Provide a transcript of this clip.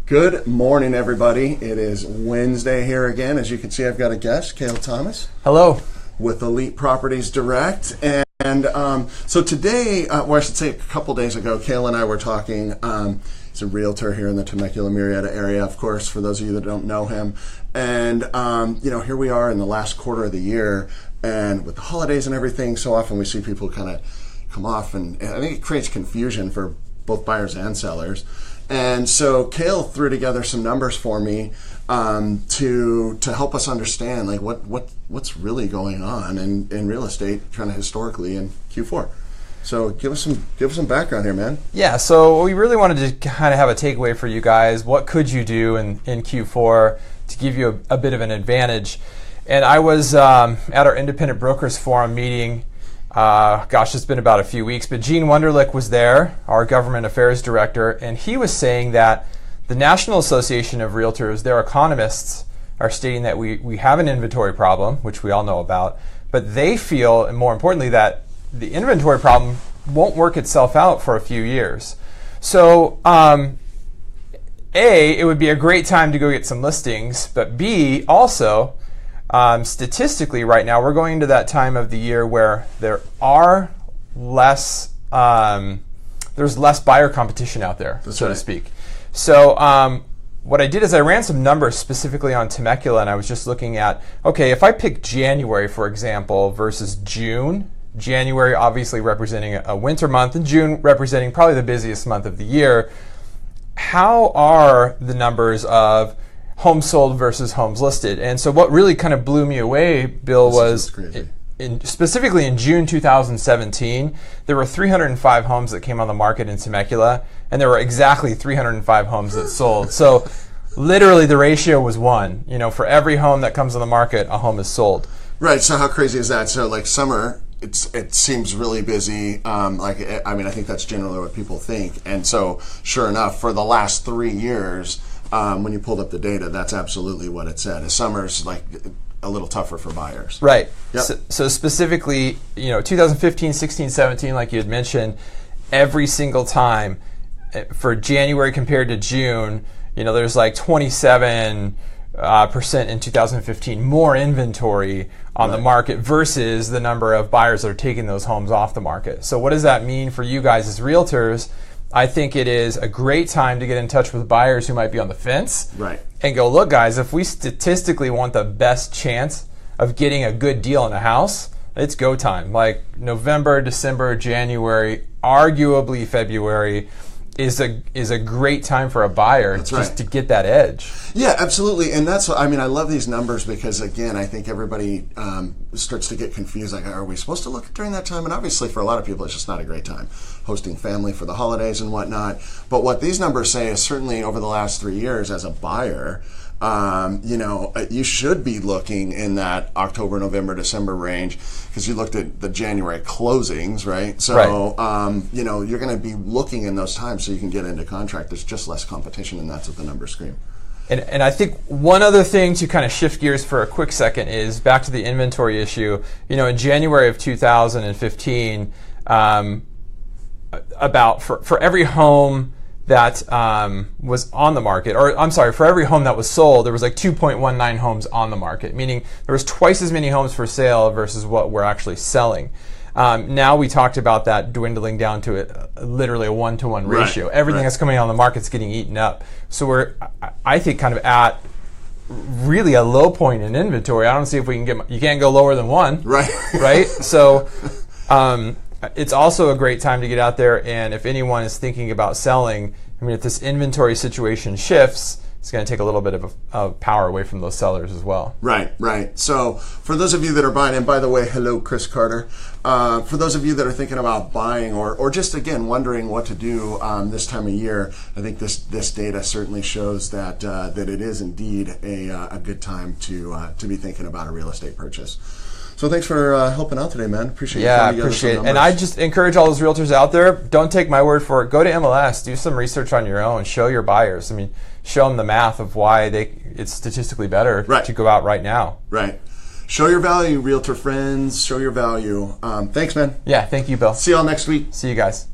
Good morning, everybody. It is Wednesday here again. As you can see, I've got a guest, Cale Thomas. Hello. With Elite Properties Direct. And so today, I should say a couple days ago, Cale and I were talking. He's a realtor here in the Temecula-Murrieta area, of course, for those of you that don't know him. And, here we are in the last quarter of the year. And with the holidays and everything, so often we see people kind of come off. And I think it creates confusion for both buyers and sellers. And so Cale threw together some numbers for me to help us understand like what's really going on in real estate kind of historically in Q4. So give us some background here, man. Yeah, so we really wanted to kind of have a takeaway for you guys. What could you do in Q4 to give you a bit of an advantage? And I was at our Independent Brokers Forum meeting. It's been about a few weeks, but Gene Wunderlich was there, our government affairs director, and he was saying that the National Association of Realtors, their economists, are stating that we have an inventory problem, which we all know about, but they feel, and more importantly, that the inventory problem won't work itself out for a few years. So, A, it would be a great time to go get some listings, but B, also, statistically right now, we're going into that time of the year where there's less buyer competition out there, to speak. So what I did is I ran some numbers specifically on Temecula, and I was just looking at, okay, if I pick January, for example, versus June, January obviously representing a winter month, and June representing probably the busiest month of the year, how are the numbers of homes sold versus homes listed? And so what really kind of blew me away, Bill, was specifically in June 2017, there were 305 homes that came on the market in Temecula, and there were exactly 305 homes that sold. So literally the ratio was 1. For every home that comes on the market, a home is sold. Right. So how crazy is that? So like summer, it seems really busy. I think that's generally what people think. And so sure enough, for the last 3 years, when you pulled up the data, that's absolutely what it said. Summer's like a little tougher for buyers. Right. Yep. So specifically, 2015, 16, 17, like you had mentioned, every single time for January compared to June, there's like 27% in 2015 more inventory on the market versus the number of buyers that are taking those homes off the market. So what does that mean for you guys as realtors? I think it is a great time to get in touch with buyers who might be on the fence. Right. And go, look, guys, if we statistically want the best chance of getting a good deal in a house, it's go time. Like November, December, January, arguably February is a great time for a buyer to get that edge. Yeah, absolutely. And that's what I love these numbers because, again, I think everybody starts to get confused. Like, are we supposed to look during that time? And obviously for a lot of people, it's just not a great time. Hosting family for the holidays and whatnot. But what these numbers say is certainly over the last 3 years as a buyer, you should be looking in that October, November, December range because you looked at the January closings, right? So, you're going to be looking in those times so you can get into contract. There's just less competition, and that's what the numbers scream. And I think one other thing to kind of shift gears for a quick second is back to the inventory issue. In January of 2015, for every home that was on the market, for every home that was sold, there was like 2.19 homes on the market, meaning there was twice as many homes for sale versus what we're actually selling. Now we talked about that dwindling down to literally a 1-to-1 ratio. Everything that's coming on the market is getting eaten up. So we're, I think, kind of at really a low point in inventory. I don't see if we can get, you can't go lower than 1. Right. Right? So it's also a great time to get out there, and if anyone is thinking about selling, if this inventory situation shifts, it's going to take a little bit of power away from those sellers as well. Right. So for those of you that are buying, and by the way, hello, Chris Carter. For those of you that are thinking about buying or just, again, wondering what to do this time of year, I think this data certainly shows that it is indeed a good time to be thinking about a real estate purchase. So thanks for helping out today, man. Appreciate you. Yeah, appreciate it. And I just encourage all those realtors out there, don't take my word for it. Go to MLS, do some research on your own, show your buyers. Show them the math of why it's statistically better to go out right now. Right. Show your value, realtor friends. Show your value. Thanks, man. Yeah, thank you, Bill. See y'all next week. See you guys.